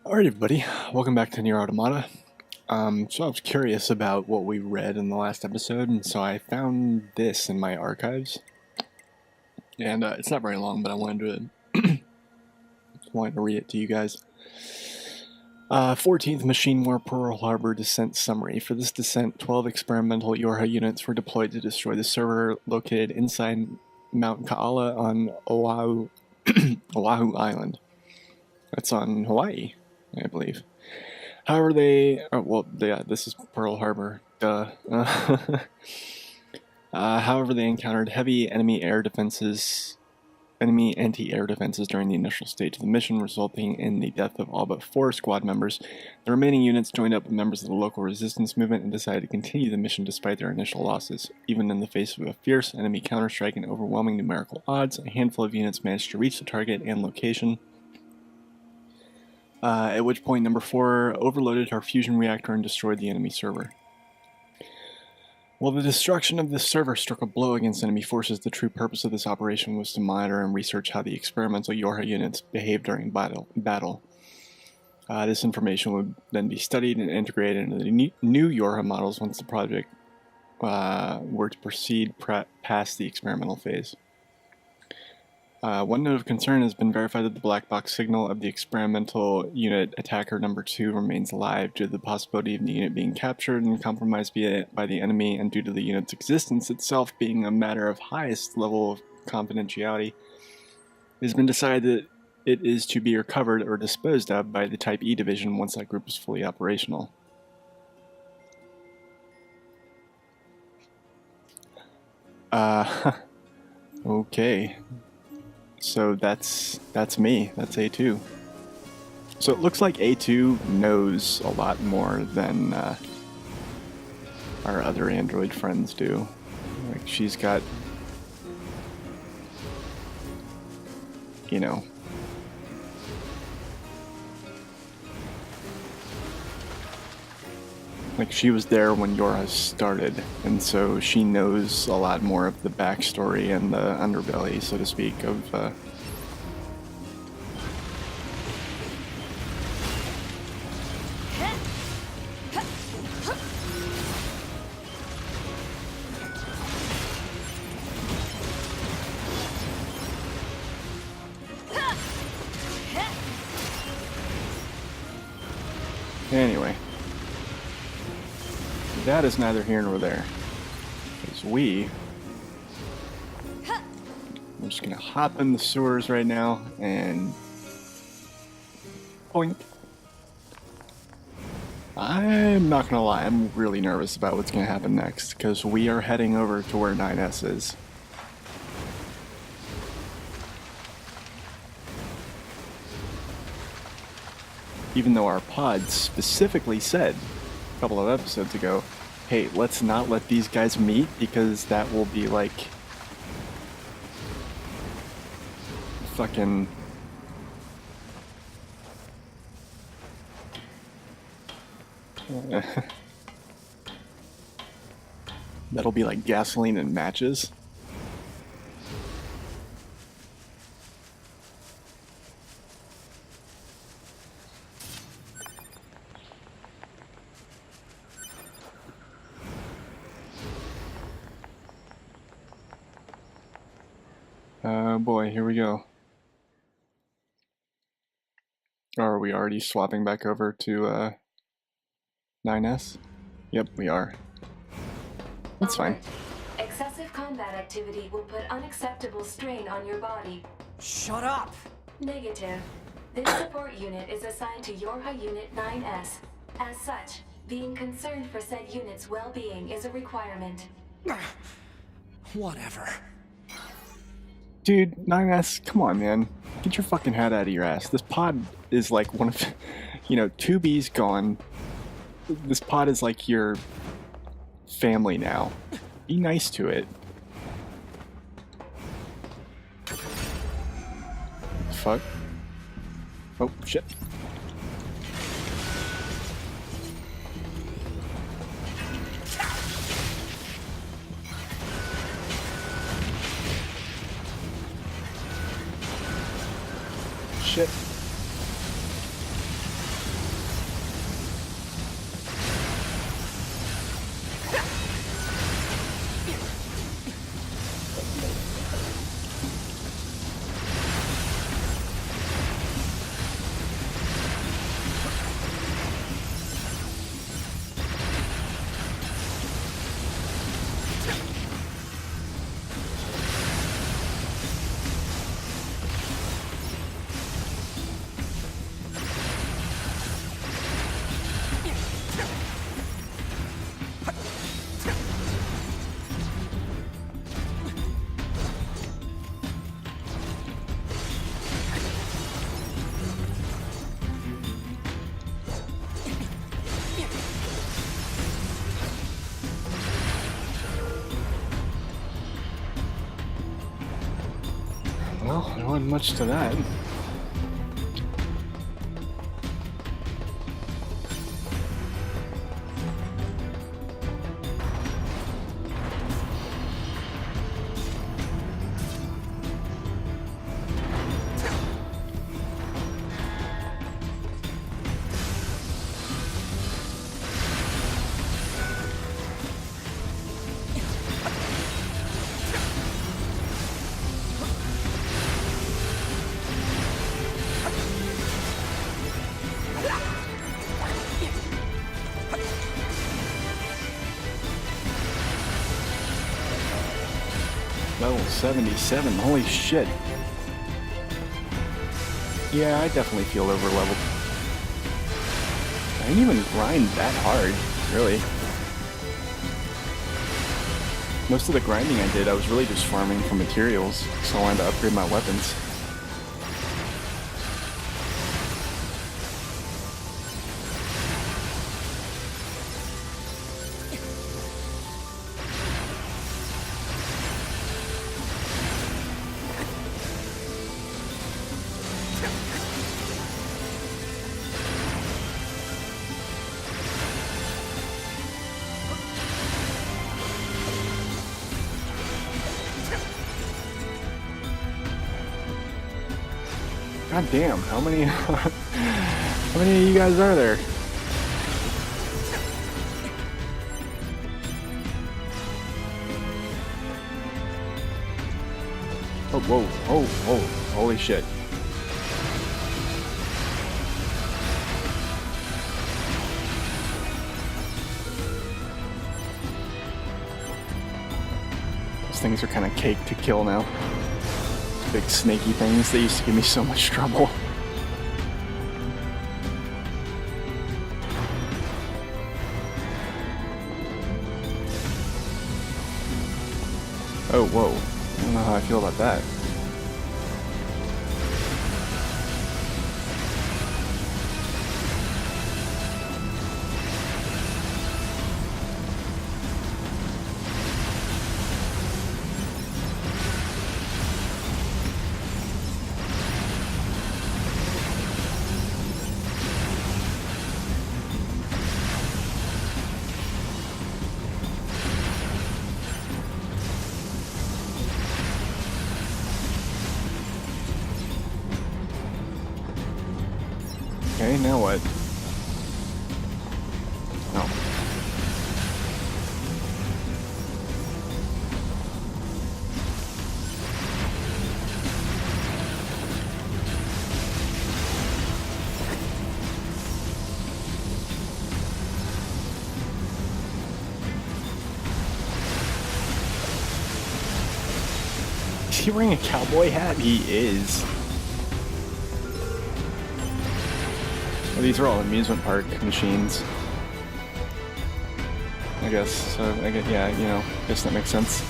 Alright everybody, welcome back to Nier Automata. So I was curious about what we read in the last episode, and so I found this in my archives. And it's not very long, but I wanted to read it to you guys. 14th Machine War Pearl Harbor Descent Summary. For this descent, 12 experimental Yorha units were deployed to destroy the server located inside Mount Kaala on Oahu, Oahu Island. That's on Hawaii, I believe. However, this is Pearl Harbor, duh. However, they encountered heavy enemy anti-air defenses during the initial stage of the mission, resulting in the death of all but 4 squad members. The remaining units joined up with members of the local resistance movement and decided to continue the mission despite their initial losses. Even in the face of a fierce enemy counterstrike and overwhelming numerical odds, a handful of units managed to reach the target and location. At which point, number 4 overloaded her fusion reactor and destroyed the enemy server. While the destruction of this server struck a blow against enemy forces, the true purpose of this operation was to monitor and research how the experimental Yorha units behaved during battle. This information would then be studied and integrated into the new Yorha models once the project were to proceed past the experimental phase. One note of concern has been verified that the black box signal of the experimental unit attacker number 2 remains alive due to the possibility of the unit being captured and compromised by the enemy, and due to the unit's existence itself being a matter of highest level of confidentiality. It has been decided that it is to be recovered or disposed of by the Type E division once that group is fully operational. Okay. So that's me. That's A2. So it looks like A2 knows a lot more than our other android friends do. Like, she's got, you know, like, she was there when Yorha started, and so she knows a lot more of the backstory and the underbelly, so to speak, of Anyway. That is neither here nor there. Because we're just gonna hop in the sewers right now and boink. I'm not gonna lie, I'm really nervous about what's gonna happen next, because we are heading over to where 9S is. Even though our pod specifically said a couple of episodes ago, hey, let's not let these guys meet, because that will be like fucking that'll be like gasoline and matches. Oh boy, here we go. Are we already swapping back over to 9S? Yep, we are. That's fine. Excessive combat activity will put unacceptable strain on your body. Shut up! Negative. This support unit is assigned to Yorha Unit 9S. As such, being concerned for said unit's well-being is a requirement. Whatever. Dude, 9S, come on, man. Get your fucking head out of your ass. This pod is like one of, 2B's gone. This pod is like your family now. Be nice to it. Fuck. Oh, shit. Shit. wasn't much to that. Level 77, holy shit. Yeah, I definitely feel over-leveled. I didn't even grind that hard, really. Most of the grinding I did, I was really just farming for materials, so I wanted to upgrade my weapons. God damn, how many how many of you guys are there? Oh, whoa, oh, holy shit. These things are kind of cake to kill now. Big snaky things that used to give me so much trouble. Oh, whoa. I don't know how I feel about that. Okay, now what? Oh. Is he wearing a cowboy hat? He is. Well, these are all amusement park machines. I guess, so I guess, yeah, you know, I guess that makes sense.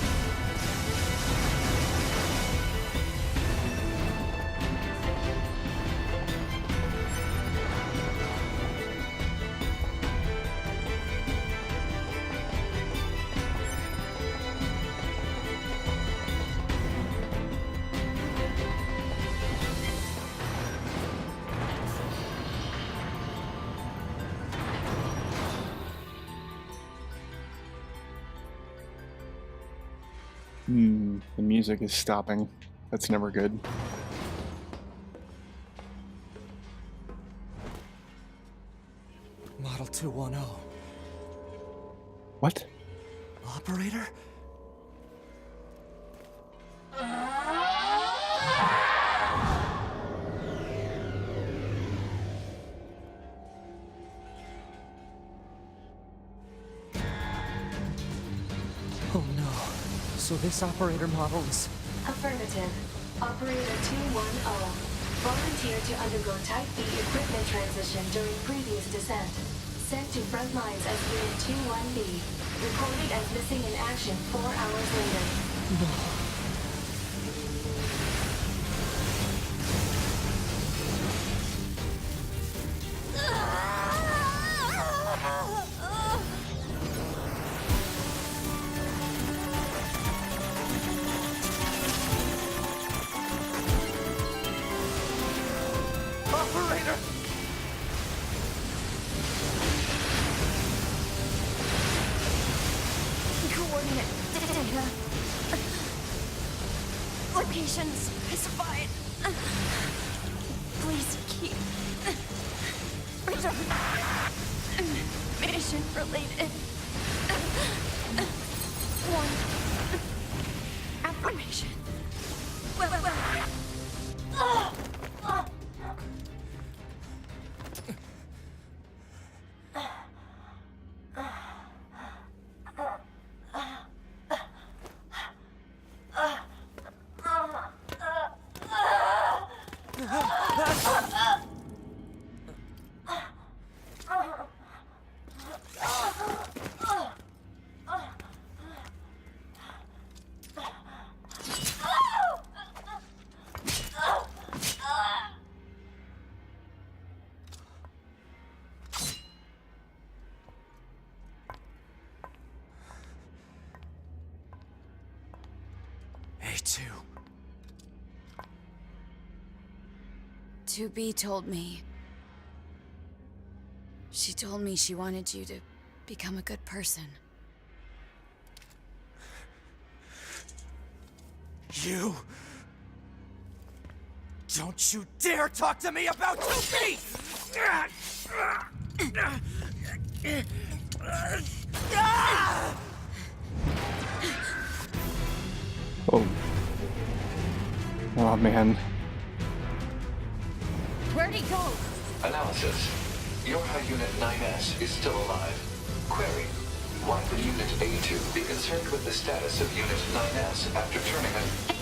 The music is stopping. That's never good. Model 210. What? Operator? Oh no. So this operator model is... Affirmative. Operator 210. Volunteered to undergo Type B equipment transition during previous descent. Sent to front lines as Unit 21B. Recorded as missing in action 4 hours later. No. information specified. Please keep return mission related. One affirmation. A2. 2B told me. She told me she wanted you to become a good person. You... Don't you dare talk to me about 2B! Oh. Oh man. Where'd he go? Analysis. Your high unit 9S is still alive. Query. Why would Unit A2 be concerned with the status of Unit 9S after turning it?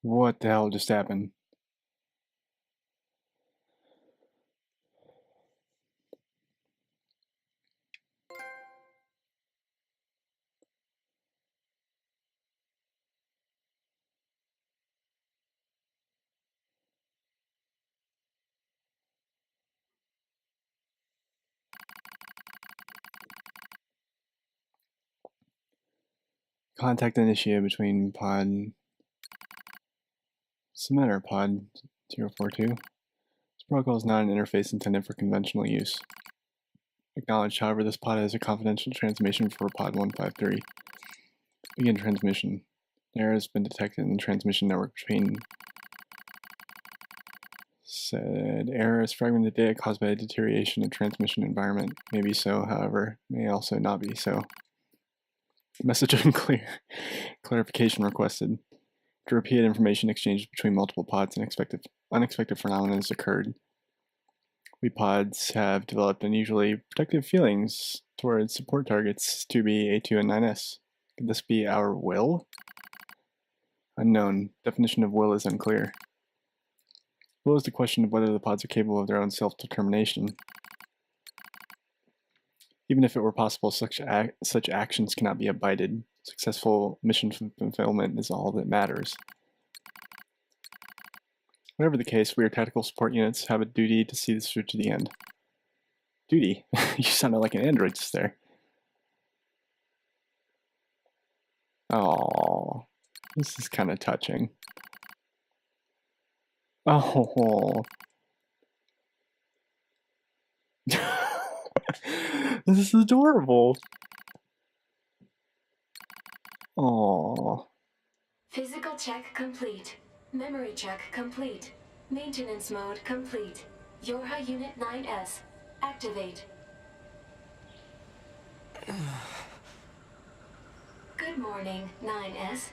What the hell just happened? Contact initiated between pod... Submit or pod 042. This protocol is not an interface intended for conventional use. Acknowledged, however, this pod has a confidential transmission for pod 153. Begin transmission. An error has been detected in the transmission network between... Said error is fragmented data caused by a deterioration of transmission environment. May be so, however, may also not be so. Message unclear. Clarification requested. To repeat information exchanged between multiple pods and unexpected phenomena has occurred. We pods have developed unusually protective feelings towards support targets 2B, A2, and 9S. Could this be our will? Unknown. Definition of will is unclear. Will is the question of whether the pods are capable of their own self-determination. Even if it were possible, such actions cannot be abided. Successful mission fulfillment is all that matters. Whatever the case, we are tactical support units have a duty to see this through to the end. Duty? You sounded like an android just there. Oh, this is kind of touching. Oh. This is adorable. Oh. Physical check complete. Memory check complete. Maintenance mode complete. Yorha Unit 9S. Activate. Good morning, 9S.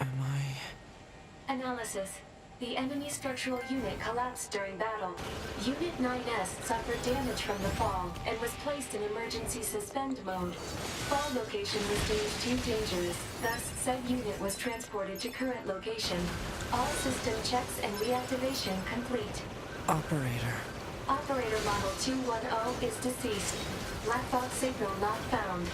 Am I... Analysis. The enemy structural unit collapsed during battle. Unit 9S suffered damage from the fall and was placed in emergency suspend mode. Fall location was deemed too dangerous, thus said unit was transported to current location. All system checks and reactivation complete. Operator. Operator model 210 is deceased. Black box signal not found.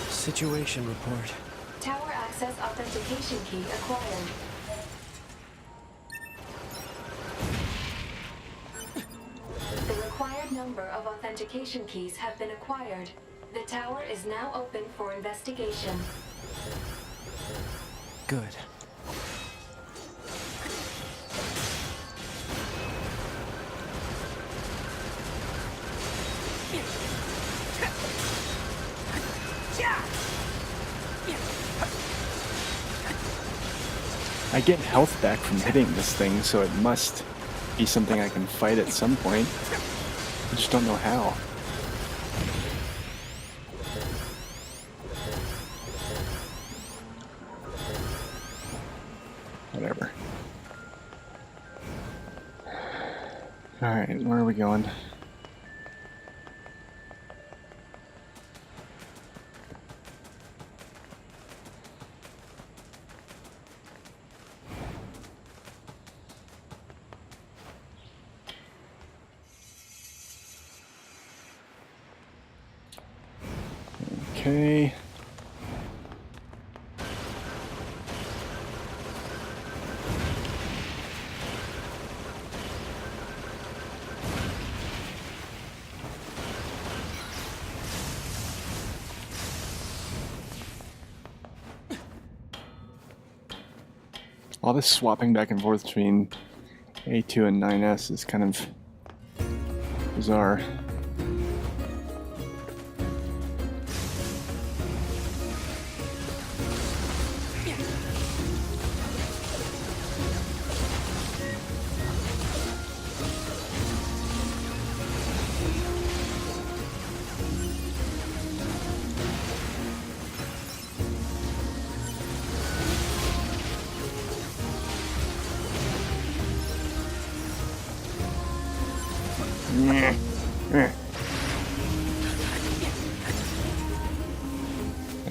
Situation report. Tower access authentication key acquired. The required number of authentication keys have been acquired. The tower is now open for investigation. Good. I get health back from hitting this thing, so it must be something I can fight at some point. I just don't know how. Whatever. Alright, where are we going? Okay. All this swapping back and forth between A2 and 9S is kind of bizarre.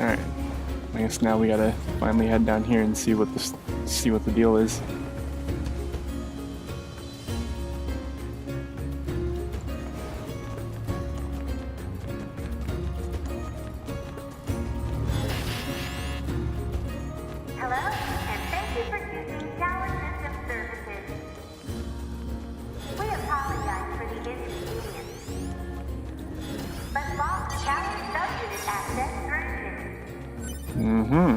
Alright. I guess now we gotta finally head down here and see what the deal is. Hello, and thank you for choosing Tower System Services. We apologize for the inconvenience. But lost tower subunit access granted. Mm-hmm.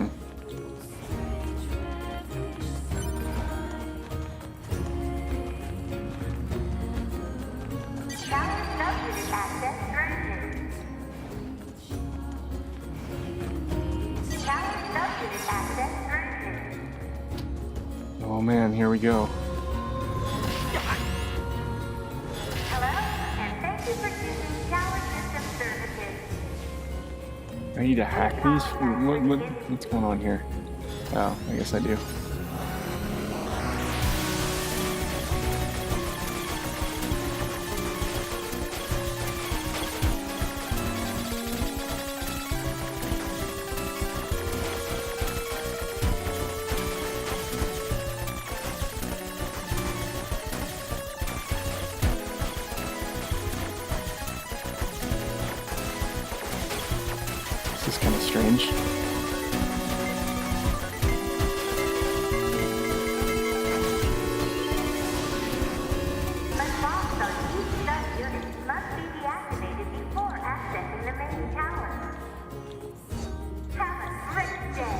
Tower subunit access granted. Tower subunit access granted. Oh man, here we go. Hello, and thank you for choosing Tower System Services. I need to hack these? What's going on here? Oh, I guess I do. This is kind of strange. But locks on each sub-unit must be deactivated before accessing the main tower. Have a great day.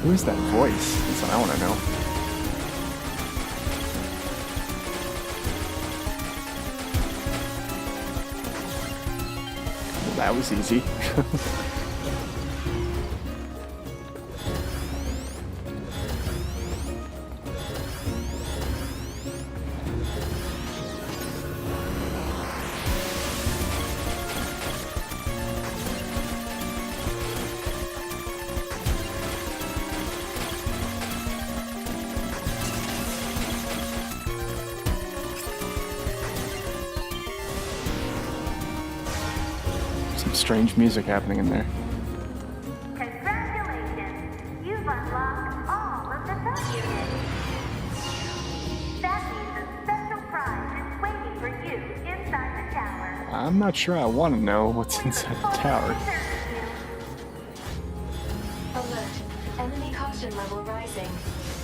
Who is that voice? That's what I want to know. Well, that was easy. strange music happening in there. Congratulations! You've unlocked all of the subunits. That means a special prize is waiting for you inside the tower. I'm not sure I want to know what's inside the tower. Alert. Enemy caution level rising.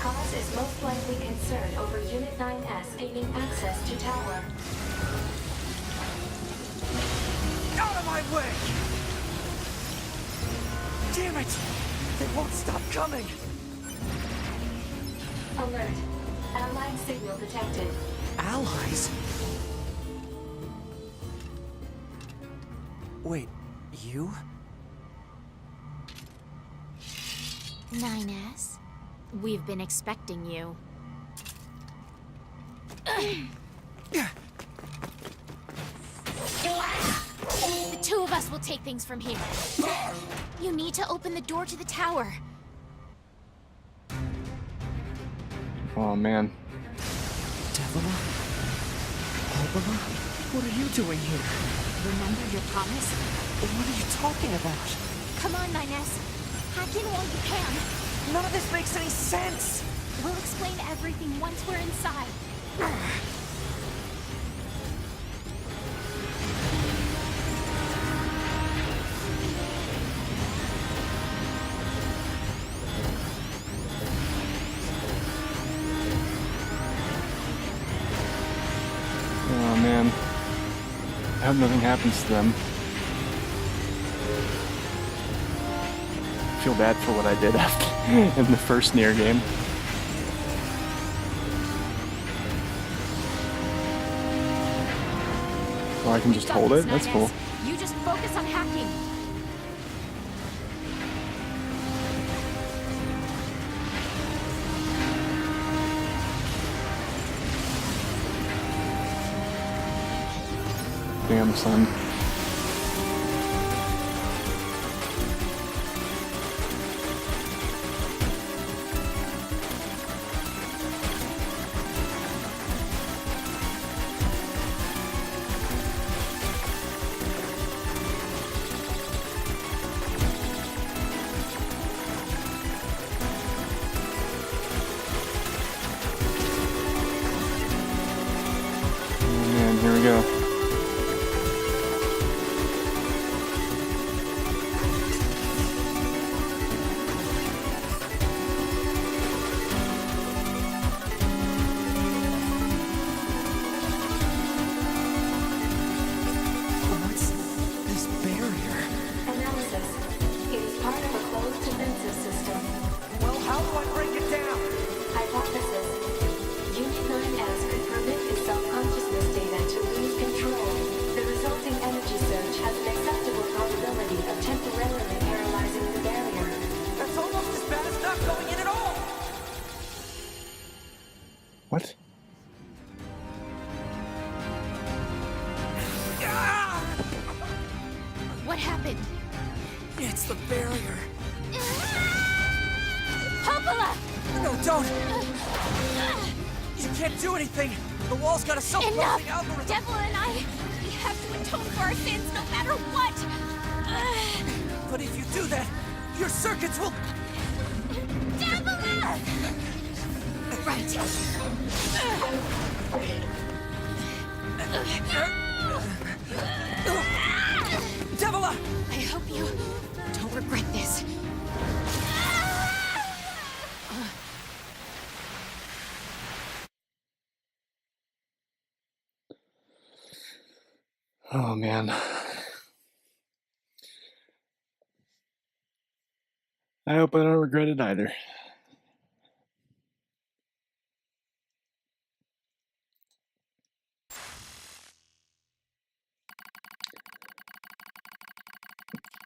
Cause is most likely concerned over Unit 9S gaining access to tower. Out of my way! Damn it! They won't stop coming! Alert. Allied signal detected. Allies? Wait, you? 9S, we've been expecting you. The two of us will take things from here. You need to open the door to the tower. Oh man. Devila? Albala? What are you doing here? Remember your promise? What are you talking about? Come on, 9S. Hack in while you can. None of this makes any sense! We'll explain everything once we're inside. Oh man. I hope nothing happens to them. I feel bad for what I did after in the first Nier game. Oh, I can just hold it? That's cool. You just focus on hacking. Damn, son. Oh man, here we go. What's this barrier? Analysis. It is part of a closed defensive system. Well, how do I break it down? Hypothesis. Unit 9S could permit the self-consciousness data to lose control. The resulting energy surge has an acceptable probability of temporarily paralyzing the barrier. That's almost as bad as not going in at all! What? What happened? It's the barrier. Popola! No, don't! You can't do anything! The wall's got a self-closing Enough! algorithm! Devil and I, we have to atone for our sins no matter what! But if you do that, your circuits will... Devil! Right. Devila! I hope you don't regret this. Oh man. I hope I don't regret it either.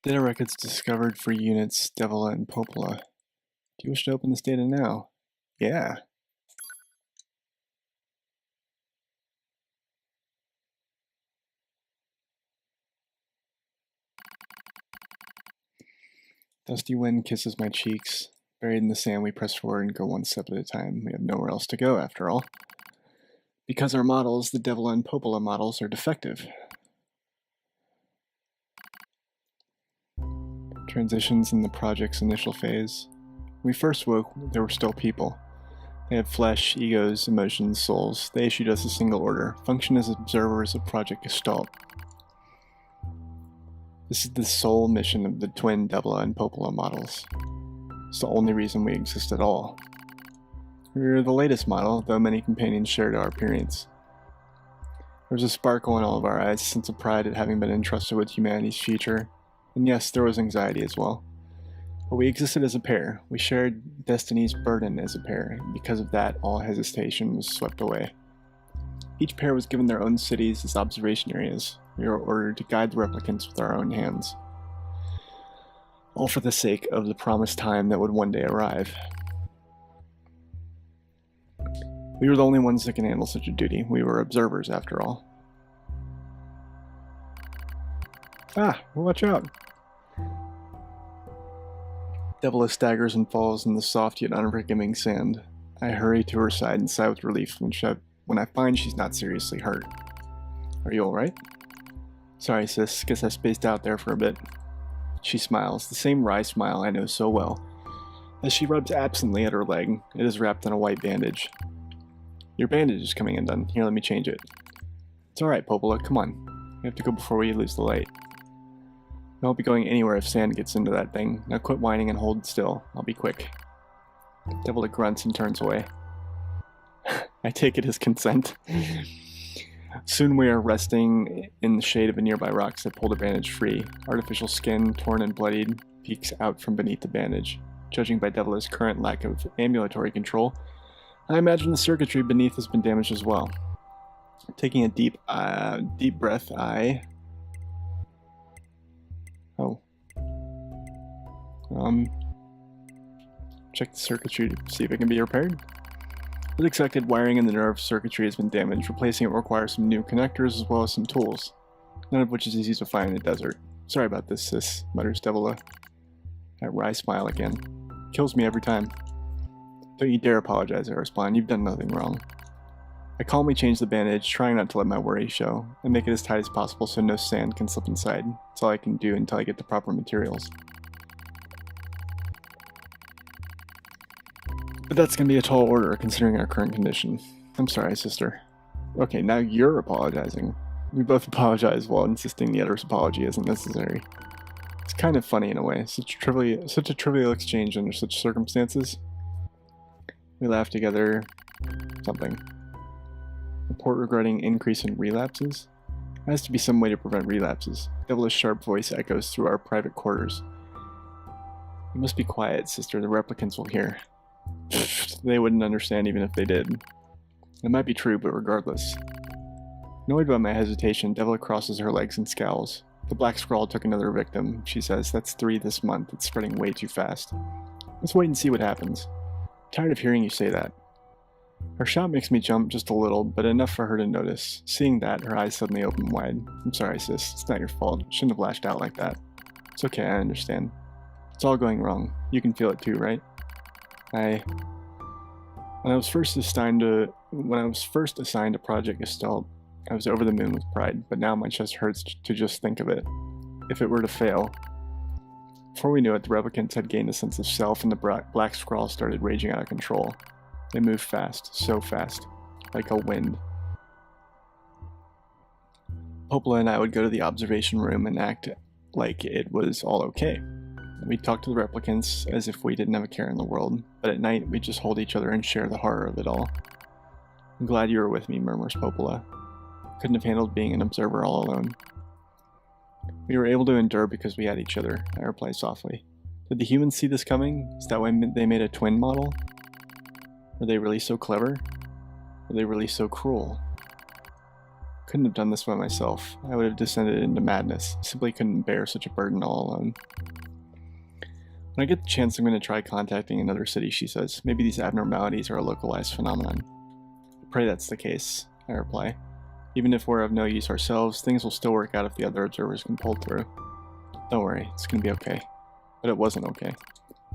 Data records discovered for units Devila and Popola. Do you wish to open this data now? Yeah. Dusty wind kisses my cheeks. Buried in the sand, we press forward and go one step at a time. We have nowhere else to go, after all. Because our models, the Devila and Popola models, are defective. Transitions in the project's initial phase. When we first woke, there were still people. They had flesh, egos, emotions, souls. They issued us a single order: function as observers of Project Gestalt. This is the sole mission of the twin Devla and Popola models. It's the only reason we exist at all. We were the latest model, though many companions shared our appearance. There was a sparkle in all of our eyes, a sense of pride at having been entrusted with humanity's future, and yes, there was anxiety as well. But we existed as a pair. We shared destiny's burden as a pair, and because of that, all hesitation was swept away. Each pair was given their own cities as observation areas. We were ordered to guide the replicants with our own hands. All for the sake of the promised time that would one day arrive. We were the only ones that can handle such a duty. We were observers, after all. Ah, watch out! Devila staggers and falls in the soft yet unforgiving sand. I hurry to her side and sigh with relief when I find she's not seriously hurt. Are you alright? Sorry, sis. Guess I spaced out there for a bit. She smiles, the same wry smile I know so well. As she rubs absently at her leg, it is wrapped in a white bandage. Your bandage is coming undone. Here, let me change it. It's alright, Popola. Come on. We have to go before we lose the light. I won't be going anywhere if sand gets into that thing. Now quit whining and hold still. I'll be quick. Devila grunts and turns away. I take it as consent. Soon we are resting in the shade of a nearby rock that pull the bandage free. Artificial skin, torn and bloodied, peeks out from beneath the bandage. Judging by Devila's current lack of ambulatory control, I imagine the circuitry beneath has been damaged as well. Taking a deep breath, check the circuitry to see if it can be repaired. As expected, wiring in the nerve circuitry has been damaged. Replacing it requires some new connectors as well as some tools, none of which is easy to find in the desert. Sorry about this, sis, mutters Devila. That wry smile again. Kills me every time. Don't you dare apologize, I respond. You've done nothing wrong. I calmly change the bandage, trying not to let my worry show, and make it as tight as possible so no sand can slip inside. That's all I can do until I get the proper materials. But that's going to be a tall order, considering our current condition. I'm sorry, sister. Okay, now you're apologizing. We both apologize while insisting the other's apology isn't necessary. It's kind of funny in a way, such a trivial exchange under such circumstances. We laugh together. Something. Report regarding increase in relapses? There has to be some way to prevent relapses. Devila's sharp voice echoes through our private quarters. You must be quiet, sister. The replicants will hear. They wouldn't understand even if they did. It might be true, but regardless. Annoyed by my hesitation, Devila crosses her legs and scowls. The black scrawl took another victim, she says. That's 3 this month. It's spreading way too fast. Let's wait and see what happens. Tired of hearing you say that. Her shot makes me jump just a little, but enough for her to notice. Seeing that, her eyes suddenly open wide. I'm sorry, sis. It's not your fault. Shouldn't have lashed out like that. It's okay, I understand. It's all going wrong. You can feel it too, right? When I was first assigned to Project Gestalt, I was over the moon with pride, but now my chest hurts to just think of it. If it were to fail. Before we knew it, the replicants had gained a sense of self, and the black scrawl started raging out of control. They moved fast, so fast, like a wind. Popola and I would go to the observation room and act like it was all okay. We'd talk to the replicants as if we didn't have a care in the world, but at night we'd just hold each other and share the horror of it all. I'm glad you were with me, murmurs Popola. Couldn't have handled being an observer all alone. We were able to endure because we had each other, I reply softly. Did the humans see this coming? Is that why they made a twin model? Were they really so clever? Were they really so cruel? Couldn't have done this by myself. I would have descended into madness. Simply couldn't bear such a burden all alone. When I get the chance, I'm going to try contacting another city, she says. Maybe these abnormalities are a localized phenomenon. I pray that's the case, I reply. Even if we're of no use ourselves, things will still work out if the other observers can pull through. Don't worry, it's going to be okay. But it wasn't okay.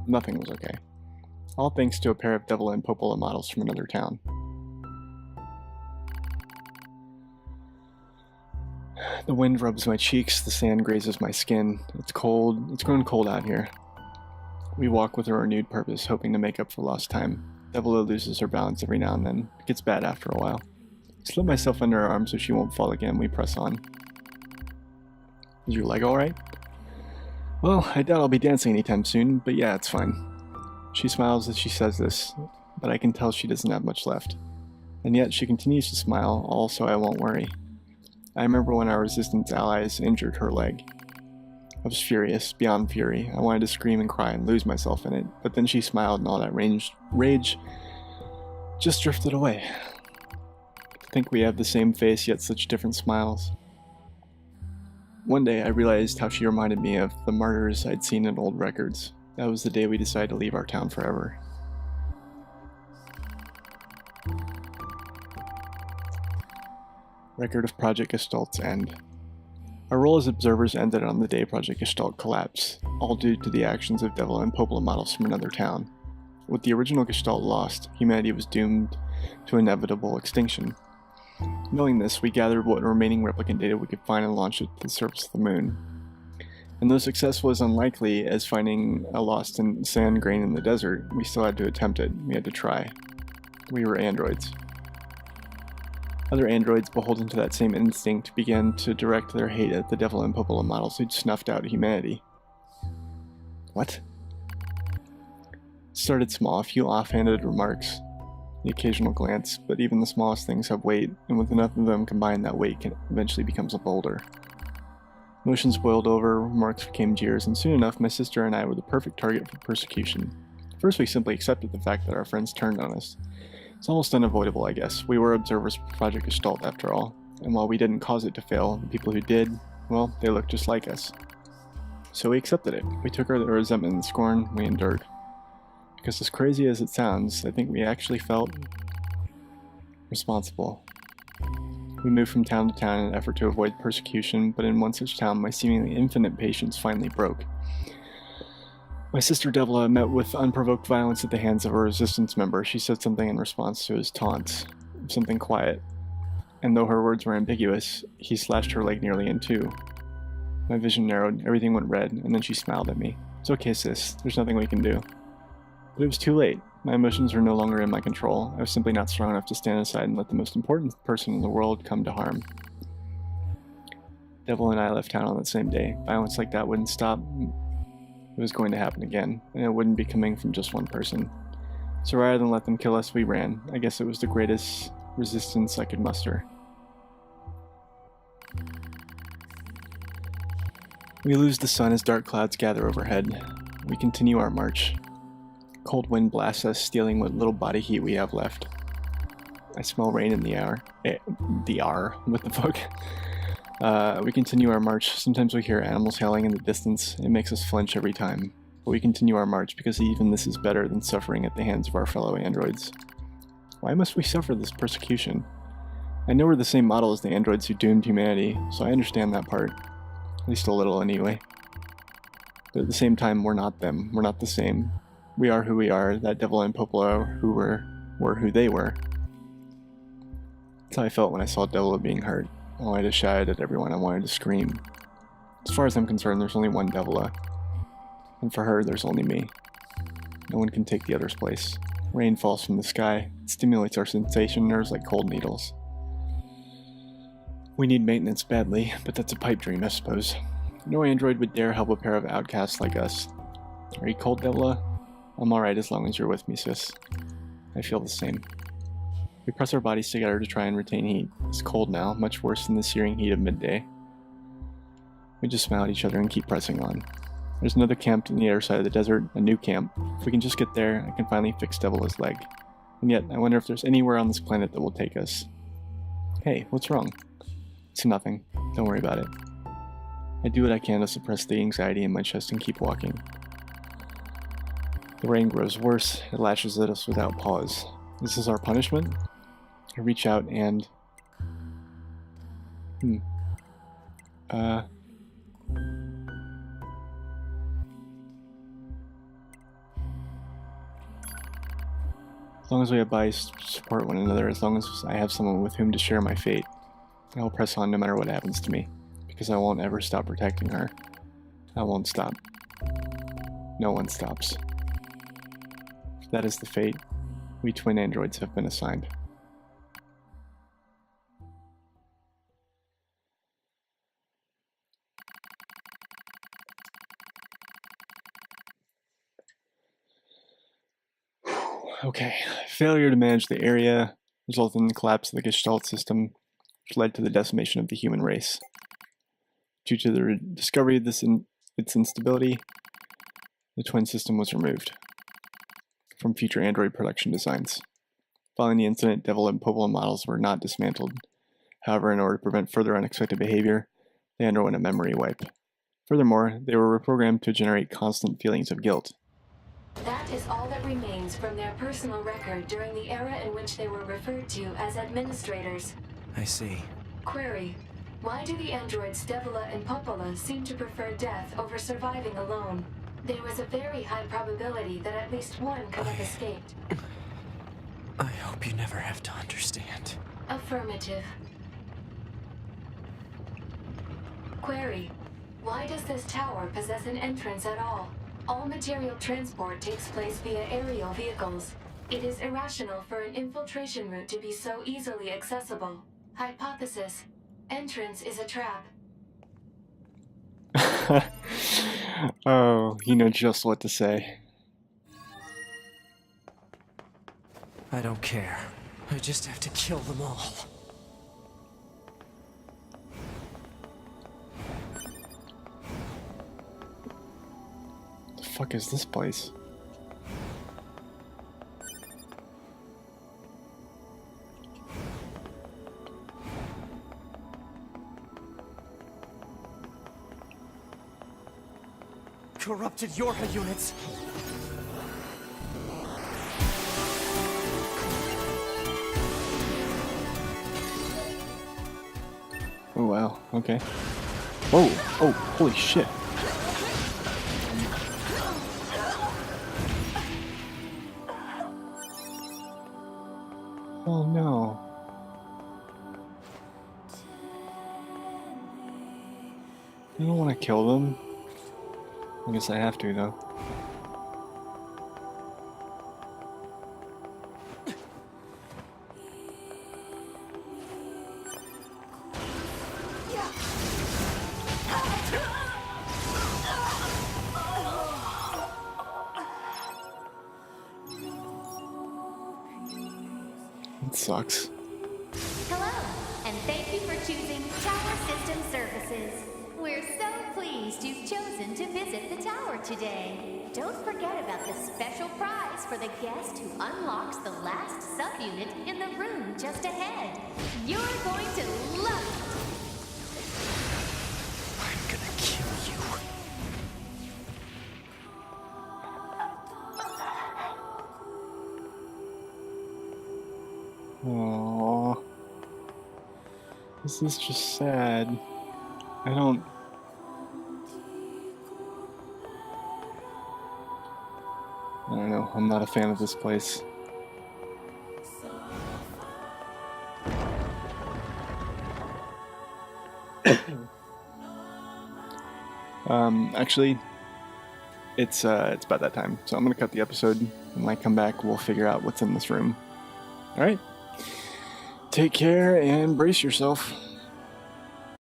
Nothing was okay. All thanks to a pair of Devila and Popola models from another town. The wind rubs my cheeks, the sand grazes my skin. It's cold. It's grown cold out here. We walk with a renewed purpose, hoping to make up for lost time. Devila loses her balance every now and then. It gets bad after a while. I slip myself under her arm so she won't fall again. We press on. Is your leg alright? Well, I doubt I'll be dancing anytime soon, but yeah, it's fine. She smiles as she says this, but I can tell she doesn't have much left. And yet she continues to smile, all so I won't worry. I remember when our resistance allies injured her leg. I was furious, beyond fury. I wanted to scream and cry and lose myself in it, but then she smiled and all that rage just drifted away. To think we have the same face, yet such different smiles. One day I realized how she reminded me of the martyrs I'd seen in old records. That was the day we decided to leave our town forever. Record of Project Gestalt's end. Our role as observers ended on the day Project Gestalt collapsed, all due to the actions of Devil and Popola models from another town. With the original Gestalt lost, humanity was doomed to inevitable extinction. Knowing this, we gathered what remaining replicant data we could find and launched it to the surface of the moon. And though success was unlikely as finding a lost sand grain in the desert, we still had to attempt it. We had to try. We were androids. Other androids, beholden to that same instinct, began to direct their hate at the Devil and Popola models who'd snuffed out humanity. What? It started small, a few offhanded remarks, the occasional glance, but even the smallest things have weight, and with enough of them combined, that weight eventually becomes a boulder. Emotions boiled over, remarks became jeers, and soon enough my sister and I were the perfect target for persecution. First we simply accepted the fact that our friends turned on us. It's almost unavoidable, I guess. We were observers for Project Gestalt after all, and while we didn't cause it to fail, the people who did, well, they looked just like us. So we accepted it. We took our resentment and scorn, we endured. Because as crazy as it sounds, I think we actually felt responsible. We moved from town to town in an effort to avoid persecution, but in one such town my seemingly infinite patience finally broke. My sister Devila met with unprovoked violence at the hands of a resistance member. She said something in response to his taunts, something quiet, and though her words were ambiguous, he slashed her leg nearly in two. My vision narrowed, everything went red, and then she smiled at me. It's okay, sis, there's nothing we can do. But it was too late. My emotions were no longer in my control. I was simply not strong enough to stand aside and let the most important person in the world come to harm. Devil and I left town on that same day. Violence like that wouldn't stop. It was going to happen again, and it wouldn't be coming from just one person. So rather than let them kill us, we ran. I guess it was the greatest resistance I could muster. We lose the sun as dark clouds gather overhead. We continue our march. Cold wind blasts us, stealing what little body heat we have left. I smell rain in the air. What the fuck? We continue our march. Sometimes we hear animals howling in the distance. It makes us flinch every time. But we continue our march because even this is better than suffering at the hands of our fellow androids. Why must we suffer this persecution? I know we're the same model as the androids who doomed humanity, so I understand that part. At least a little anyway. But at the same time, we're not them. We're not the same. We are who we are. That Devil and Popola who were who they were. That's how I felt when I saw Devil being hurt. I wanted to shout at everyone, I wanted to scream. As far as I'm concerned, there's only one Devila. And for her, there's only me. No one can take the other's place. Rain falls from the sky. It stimulates our sensation nerves like cold needles. We need maintenance badly, but that's a pipe dream, I suppose. No android would dare help a pair of outcasts like us. Are you cold, Devila? I'm alright as long as you're with me, sis. I feel the same. We press our bodies together to try and retain heat. It's cold now, much worse than the searing heat of midday. We just smile at each other and keep pressing on. There's another camp on the other side of the desert, a new camp. If we can just get there, I can finally fix Devila's leg. And yet, I wonder if there's anywhere on this planet that will take us. Hey, what's wrong? It's nothing. Don't worry about it. I do what I can to suppress the anxiety in my chest and keep walking. The rain grows worse. It lashes at us without pause. This is our punishment? I reach out and... As long as we have bodies to support one another, as long as I have someone with whom to share my fate, I will press on no matter what happens to me. because I won't ever stop protecting her. I won't stop. No one stops. That is the fate we twin androids have been assigned. Okay, failure to manage the area resulted in the collapse of the Gestalt system, which led to the decimation of the human race. Due to the discovery of its instability, the twin system was removed from future android production designs. Following the incident, Devil and Popola models were not dismantled. However, in order to prevent further unexpected behavior, they underwent a memory wipe. Furthermore, they were reprogrammed to generate constant feelings of guilt. That is all that remains from their personal record during the era in which they were referred to as administrators. I see. Query: why do the androids Devila and Popola seem to prefer death over surviving alone? There was a very high probability that at least one could have escaped. I hope you never have to understand. Affirmative. Query: why does this tower possess an entrance at all? All material transport takes place via aerial vehicles. It is irrational for an infiltration route to be so easily accessible. Hypothesis: entrance is a trap. Oh, you know just what to say. I don't care. I just have to kill them all. The fuck is this place? Corrupted Yorha units! Oh wow, okay. Whoa, oh, holy shit. Oh no. I don't want to kill them. I guess I have to though. It sucks. Hello, and thank you for choosing Tower System Services. We're so pleased you've chosen to visit the tower today. Don't forget about the special prize for the guest who unlocks the last subunit in the room just ahead. You're going to love it! I'm gonna kill you. Aww. This is just sad. I don't know. I'm not a fan of this place. Actually, it's about that time. So I'm gonna cut the episode. When I come back, we'll figure out what's in this room. All right. Take care and brace yourself.